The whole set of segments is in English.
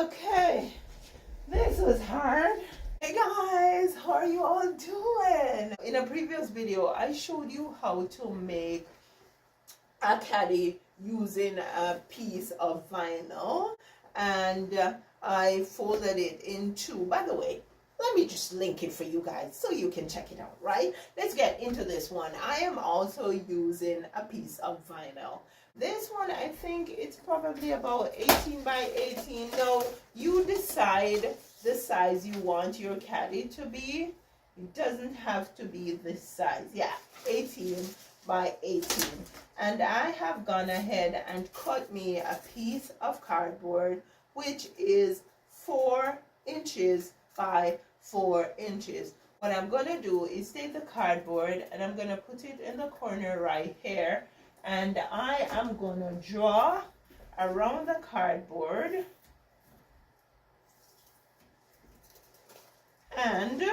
Okay, this was hard. Hey guys, how are you all doing? In a previous video, I showed you how to make a caddy using a piece of vinyl, and I folded it in two. By the way, let me just link it for you guys so you can check it out, right? Let's get into this one. I am also using a piece of vinyl. This one, I think it's probably about 18 by 18. Now, you decide the size you want your caddy to be. It doesn't have to be this size. Yeah, 18 by 18. And I have gone ahead and cut me a piece of cardboard, which is 4 inches by 4 inches. What I'm going to do is take the cardboard and I'm going to put it in the corner right here. And I am going to draw around the cardboard. And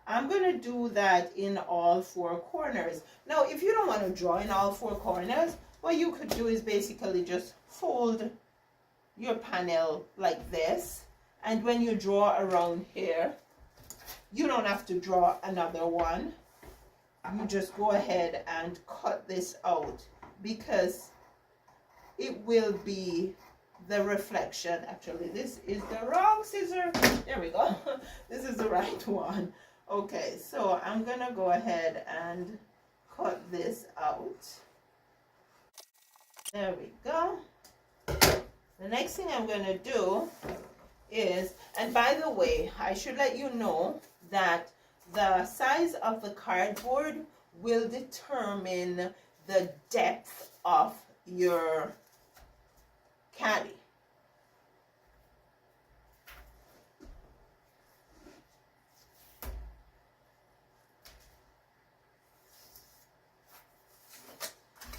I'm going to do that in all 4 corners. Now, if you don't want to draw in all 4 corners, what you could do is basically just fold your panel like this. And when you draw around here, you don't have to draw another one. You just go ahead and cut this out because it will be the reflection. Actually, this is the wrong scissor. There we go. This is the right one. Okay, so I'm gonna go ahead and cut this out. There we go. The next thing I'm gonna do is, and by the way, I should let you know that the size of the cardboard will determine the depth of your caddy.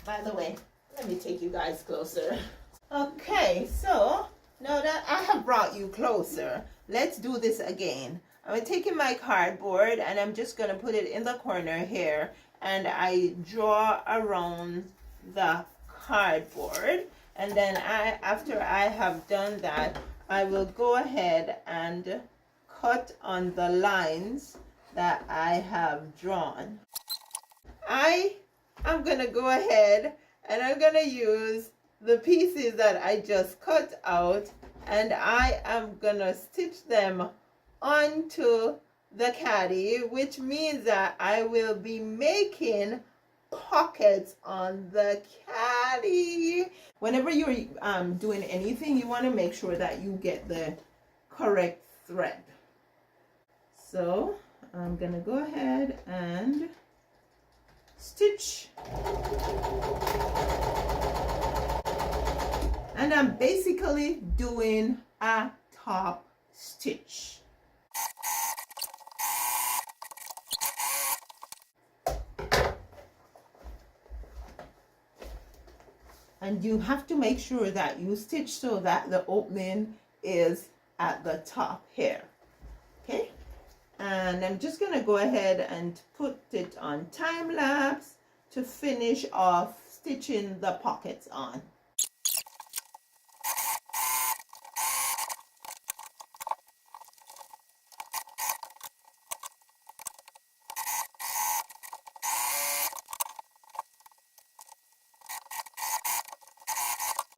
By the way, let me take you guys closer. Okay, so now that I have brought you closer, let's do this again. I'm taking my cardboard and I'm just going to put it in the corner here, and I draw around the cardboard, and then after I have done that, I will go ahead and cut on the lines that I have drawn. I'm going to go ahead and I'm going to use the pieces that I just cut out, and I am going to stitch them onto the caddy, which means that I will be making pockets on the caddy. Whenever you're doing anything, you want to make sure that you get the correct thread. So I'm gonna go ahead and stitch, and I'm basically doing a top stitch. And you have to make sure that you stitch so that the opening is at the top here. Okay, and I'm just gonna go ahead and put it on time lapse to finish off stitching the pockets on.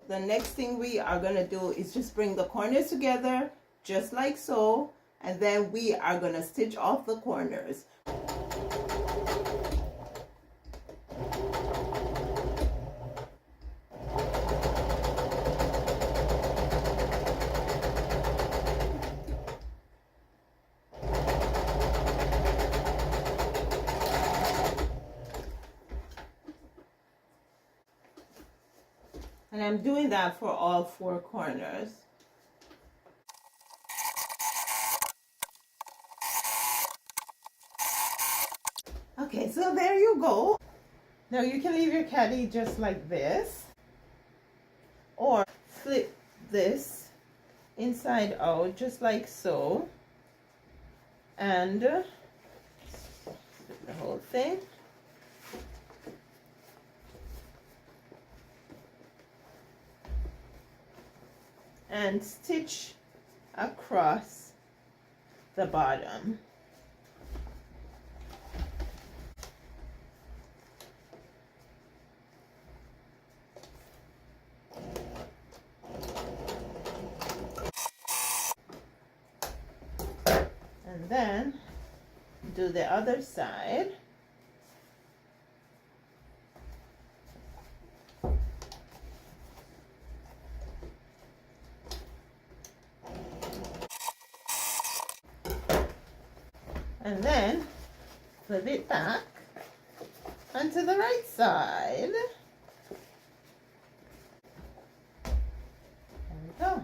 The next thing we are going to do is just bring the corners together just like so, and then we are going to stitch off the corners. And I'm doing that for all 4 corners. Okay, so there you go. Now you can leave your caddy just like this, or flip this inside out just like so, and flip the whole thing. And stitch across the bottom. And then do the other side. And then flip it back onto the right side. There we go.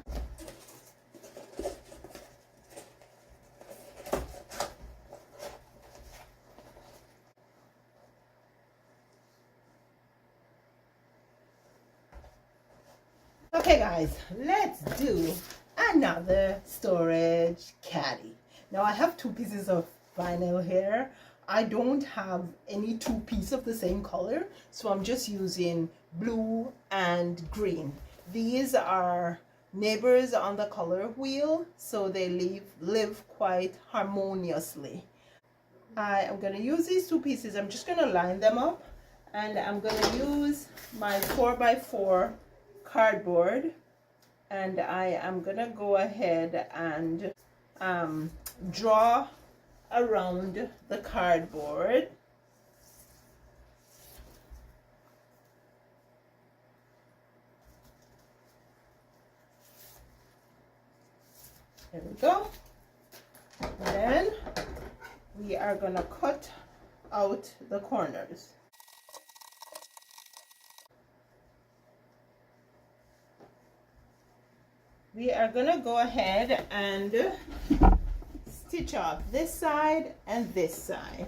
Okay guys, let's do another storage caddy. Now I have two pieces of vinyl here. I don't have any two pieces of the same color, so I'm just using blue and green. These are neighbors on the color wheel, so they live quite harmoniously. I am going to use these two pieces. I'm just going to line them up, and I'm going to use my 4x4 cardboard, and I am going to go ahead and draw around the cardboard. There we go. And then we are going to cut out the corners. We are going to go ahead and stitch off this side and this side.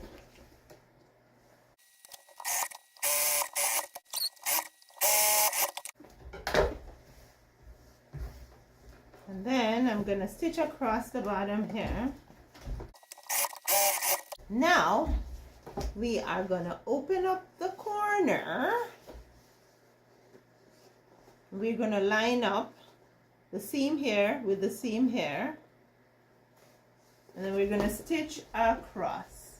And then I'm going to stitch across the bottom here. Now we are going to open up the corner. We're going to line up the seam here with the seam here, and then we're going to stitch across.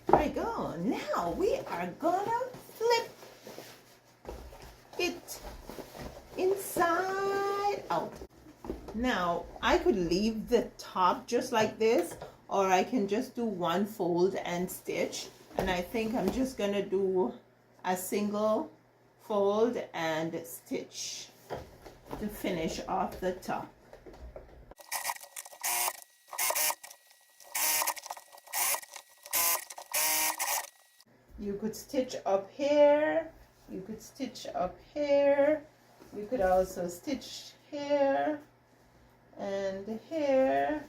There we go. Now we are gonna flip it inside out. Now I could leave the top just like this, or I can just do one fold and stitch, and I think I'm just gonna do a single fold and stitch to finish off the top. You could stitch up here, you could stitch up here, you could also stitch here and here.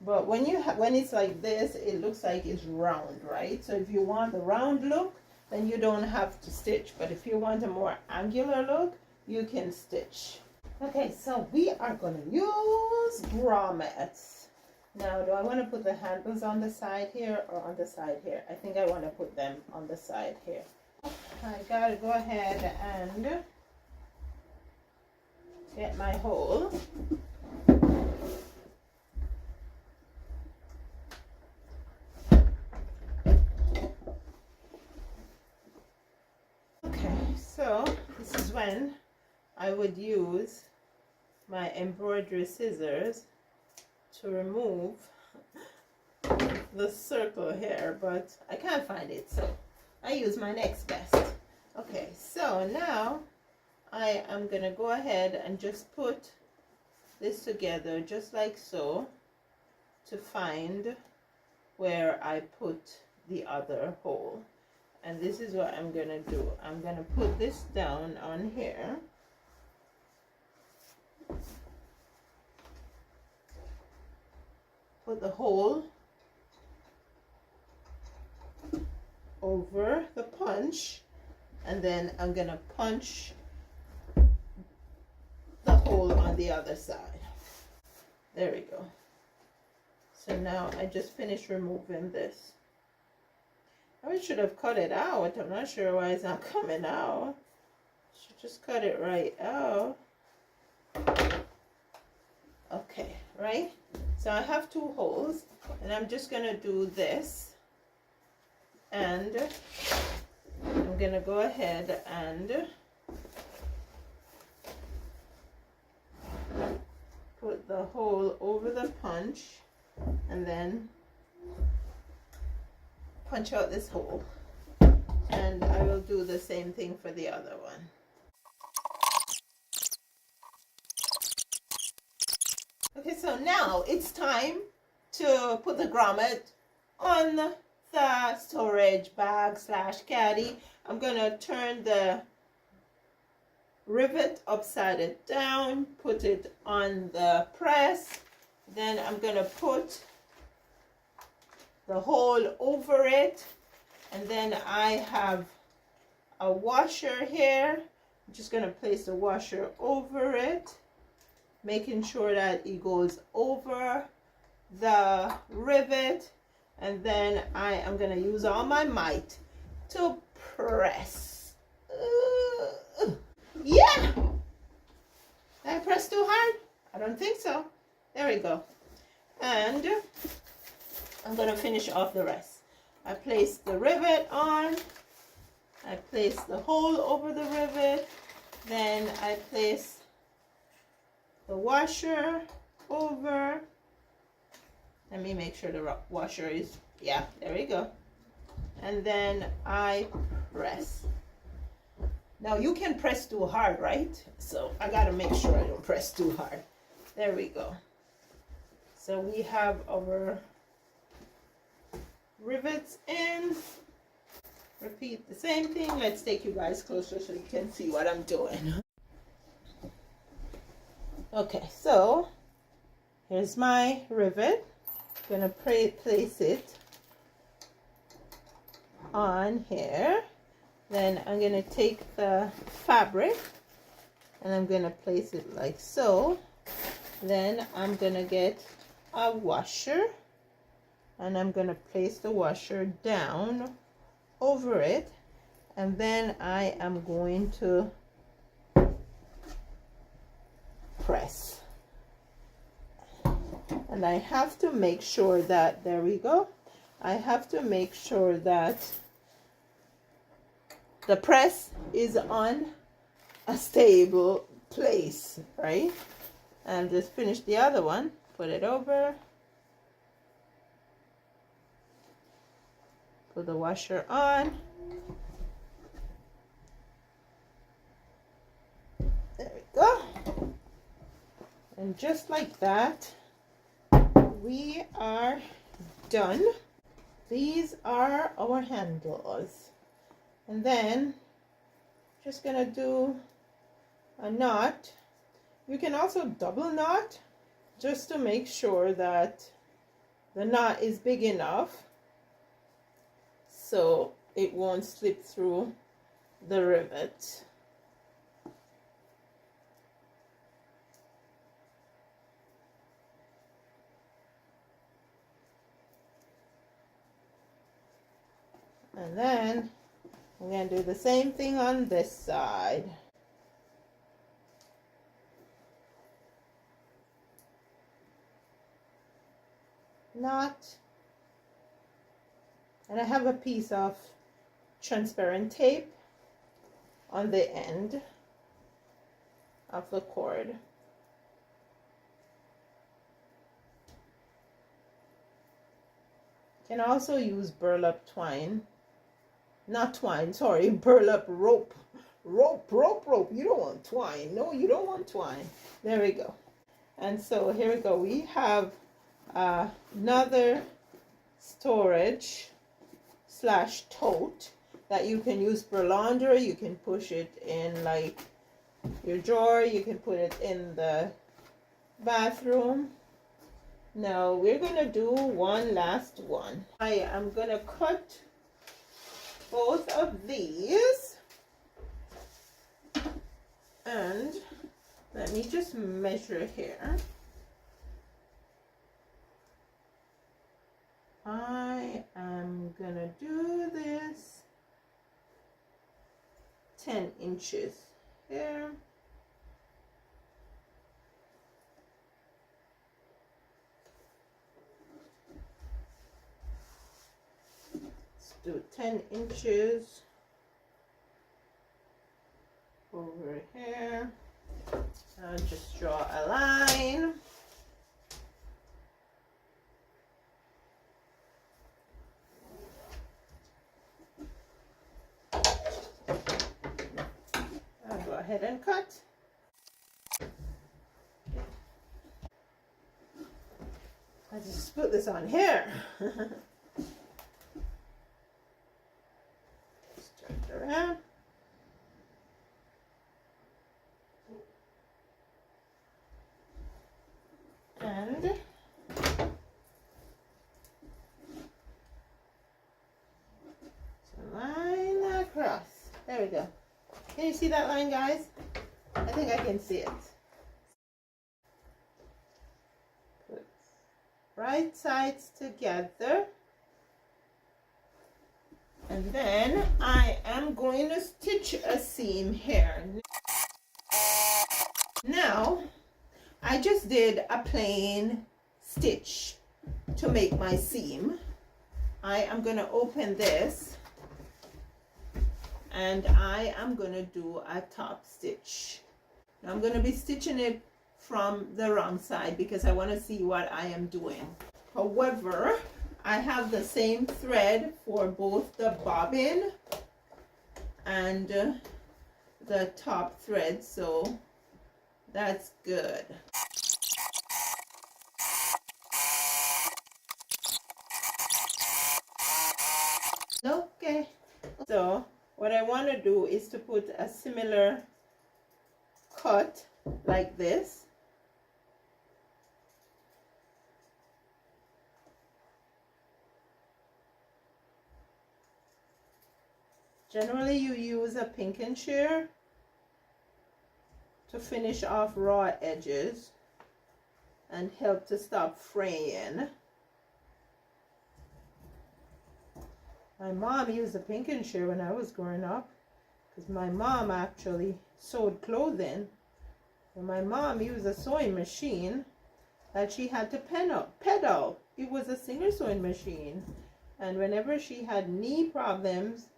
But when it's like this, it looks like it's round, right? So if you want the round look, then you don't have to stitch. But if you want a more angular look, you can stitch. Okay, so we are going to use grommets. Now, do I want to put the handles on the side here or on the side here? I think I want to put them on the side here. I got to go ahead and get my hole. So this is when I would use my embroidery scissors to remove the circle here, but I can't find it, so I use my next best. Okay, so now I am gonna go ahead and just put this together just like so to find where I put the other hole. And this is what I'm gonna do. I'm gonna put this down on here. Put the hole over the punch, and then I'm gonna punch the hole on the other side. There we go. So now I just finished removing this. I should have cut it out. I'm not sure why it's not coming out. Should just cut it right out. Okay, right? So I have 2 holes, and I'm just gonna do this, and I'm gonna go ahead and put the hole over the punch, and then punch out this hole, and I will do the same thing for the other one. Okay, so now it's time to put the grommet on the storage bag / caddy. I'm gonna turn the rivet upside down, put it on the press, then I'm gonna put the hole over it, and then I have a washer here. I'm just gonna place the washer over it, making sure that it goes over the rivet, and then I am gonna use all my might to press. Yeah! Did I press too hard? I don't think so. There we go. And I'm gonna finish off the rest. I place the rivet on, I place the hole over the rivet, then I place the washer over. Let me make sure the washer is, yeah, there we go. And then I press. Now you can press too hard, right? So I gotta make sure I don't press too hard. There we go. So we have our rivets in. Repeat the same thing. Let's take you guys closer so you can see what I'm doing. Okay, so here's my rivet. I'm gonna place it on here. Then I'm gonna take the fabric and I'm gonna place it like so. Then I'm gonna get a washer and I'm gonna place the washer down over it, and then I am going to press. And I have to make sure that, there we go, I have to make sure that the press is on a stable place, right? And just finish the other one, put it over, put the washer on. There we go. And just like that, we are done. These are our handles. And then just gonna do a knot. You can also double knot just to make sure that the knot is big enough so it won't slip through the rivet. And then I'm going to do the same thing on this side. Knot. And I have a piece of transparent tape on the end of the cord. You can also use burlap twine. Not twine, sorry, burlap rope. Rope. You don't want twine. No, you don't want twine. There we go. And so here we go. We have another storage / tote that you can use for laundry. You can push it in like your drawer. You can put it in the bathroom. Now we're gonna do one last one. I am gonna cut both of these, and let me just measure here. I am gonna do this 10 inches here. Let's do 10 inches over here. I'll just draw a line. I'll go ahead and cut. I just put this on here. Just turn it around. And line across. There we go. Can you see that line, guys? I think I can see it. Put right sides together. And then I am going to stitch a seam here. Now, I just did a plain stitch to make my seam. I am going to open this and I am going to do a top stitch. Now I'm going to be stitching it from the wrong side because I want to see what I am doing. However, I have the same thread for both the bobbin and the top thread, so that's good. Okay, so what I want to do is to put a similar cut like this. Generally you use a pinking shear to finish off raw edges and help to stop fraying. My mom used a pinking shear when I was growing up because my mom actually sewed clothing. And my mom used a sewing machine that she had to pedal. It was a single sewing machine. And whenever she had knee problems,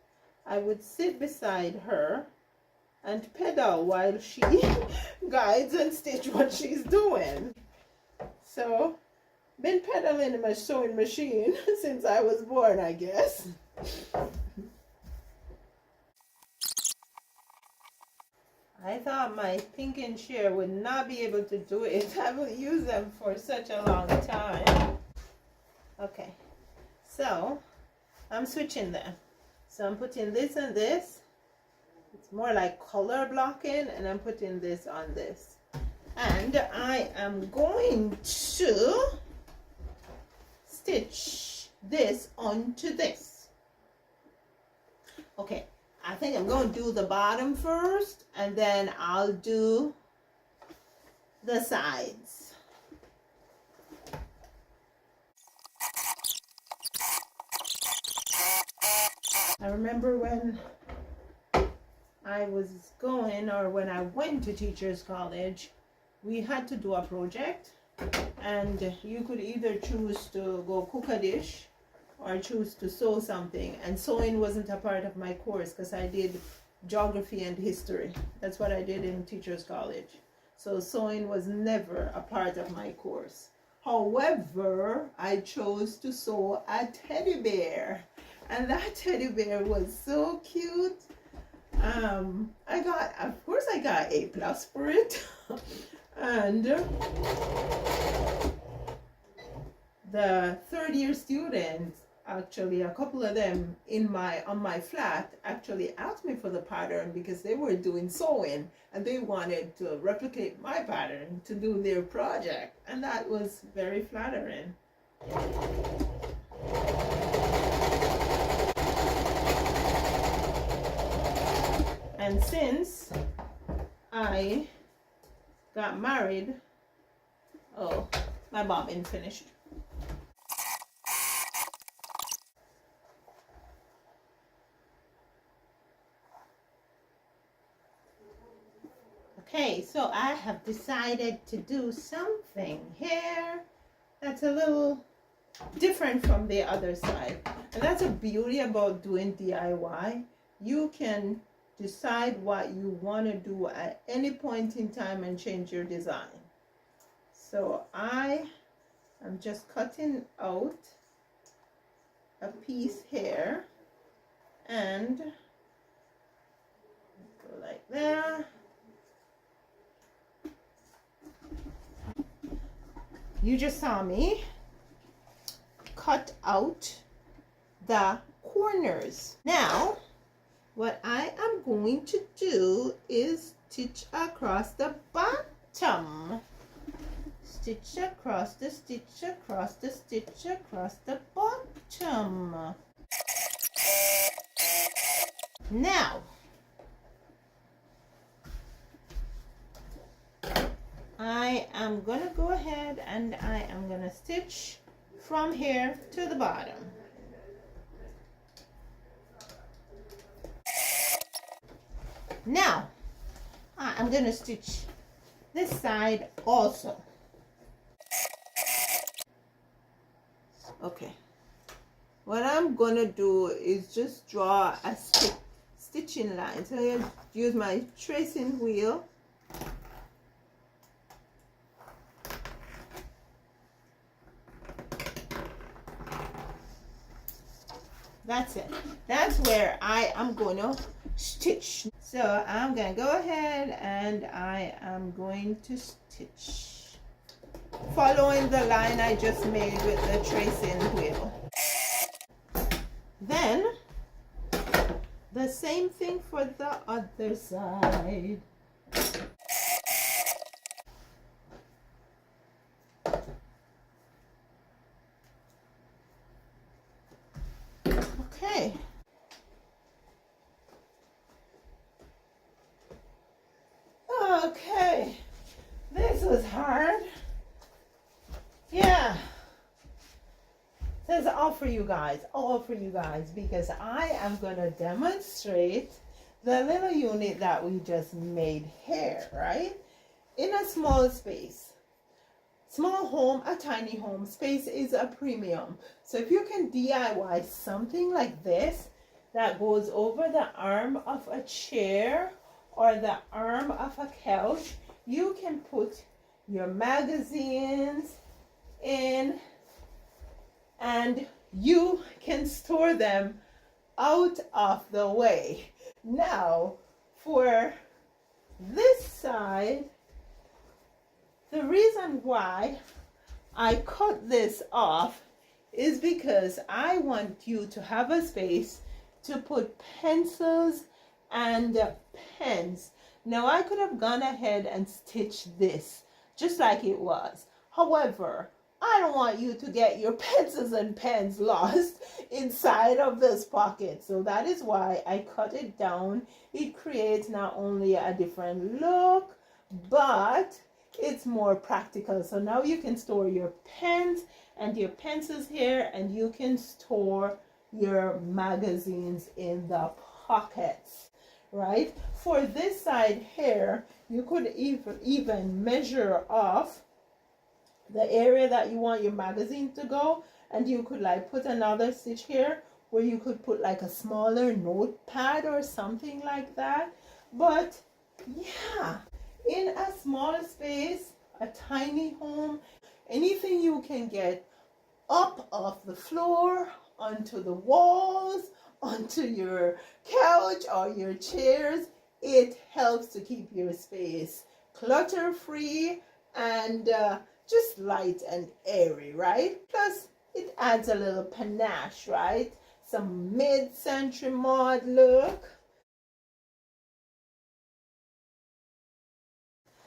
I would sit beside her and pedal while she guides and stitch what she's doing. So, been pedaling my sewing machine since I was born, I guess. I thought my pinking shear would not be able to do it. I will use them for such a long time. Okay, so I'm switching them. So I'm putting this and this. It's more like color blocking, and I'm putting this on this. And I am going to stitch this onto this. Okay, I think I'm going to do the bottom first, and then I'll do the sides. I remember when I was going, or when I went to teachers college, we had to do a project, and you could either choose to go cook a dish or choose to sew something, and sewing wasn't a part of my course because I did geography and history. That's what I did in teachers college. So sewing was never a part of my course. However, I chose to sew a teddy bear, and that teddy bear was so cute. Of course I got A+ for it. And the third-year students, actually a couple of them on my flat actually asked me for the pattern because they were doing sewing and they wanted to replicate my pattern to do their project, and that was very flattering. And since I got married, oh, my bobbin finished. Okay, so I have decided to do something here that's a little different from the other side. And that's a beauty about doing DIY. You can decide what you want to do at any point in time and change your design. So I am just cutting out a piece here and go like that. You just saw me cut out the corners. Now, what I am going to do is stitch across the bottom. Stitch across the stitch across the stitch across the bottom. Now, I am gonna go ahead and I am gonna stitch from here to the bottom. Now, I'm gonna stitch this side also. Okay, what I'm gonna do is just draw a stitching line. So I use my tracing wheel. That's it. That's where I am going to stitch. So I'm going to go ahead and I am going to stitch following the line I just made with the tracing wheel. Then the same thing for the other side. Okay. Okay. This was hard. Yeah. This is all for you guys. All for you guys, because I am going to demonstrate the little unit that we just made here, right? In a small space. Small home, a tiny home, space is a premium. So if you can DIY something like this that goes over the arm of a chair or the arm of a couch, you can put your magazines in and you can store them out of the way. Now, for this side, the reason why I cut this off is because I want you to have a space to put pencils and pens. Now I could have gone ahead and stitched this just like it was. However, I don't want you to get your pencils and pens lost inside of this pocket. So that is why I cut it down. It creates not only a different look, but it's more practical. So now you can store your pens and your pencils here, and you can store your magazines in the pockets, right? For this side here, you could even measure off the area that you want your magazine to go, and you could like put another stitch here where you could put like a smaller notepad or something like that. But yeah, in a small space, a tiny home, anything you can get up off the floor, onto the walls, onto your couch or your chairs, it helps to keep your space clutter-free and just light and airy, right? Plus, it adds a little panache, right? Some mid-century mod look.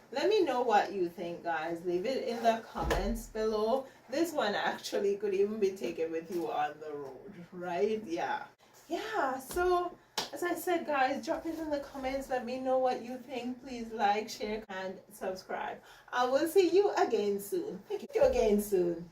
Let me know what you think, guys. Leave it in the comments below. This one actually could even be taken with you on the road, right? Yeah. So as I said, guys, drop it in the comments. Let me know what you think. Please like, share, and subscribe. I will see you again soon. Thank you again soon.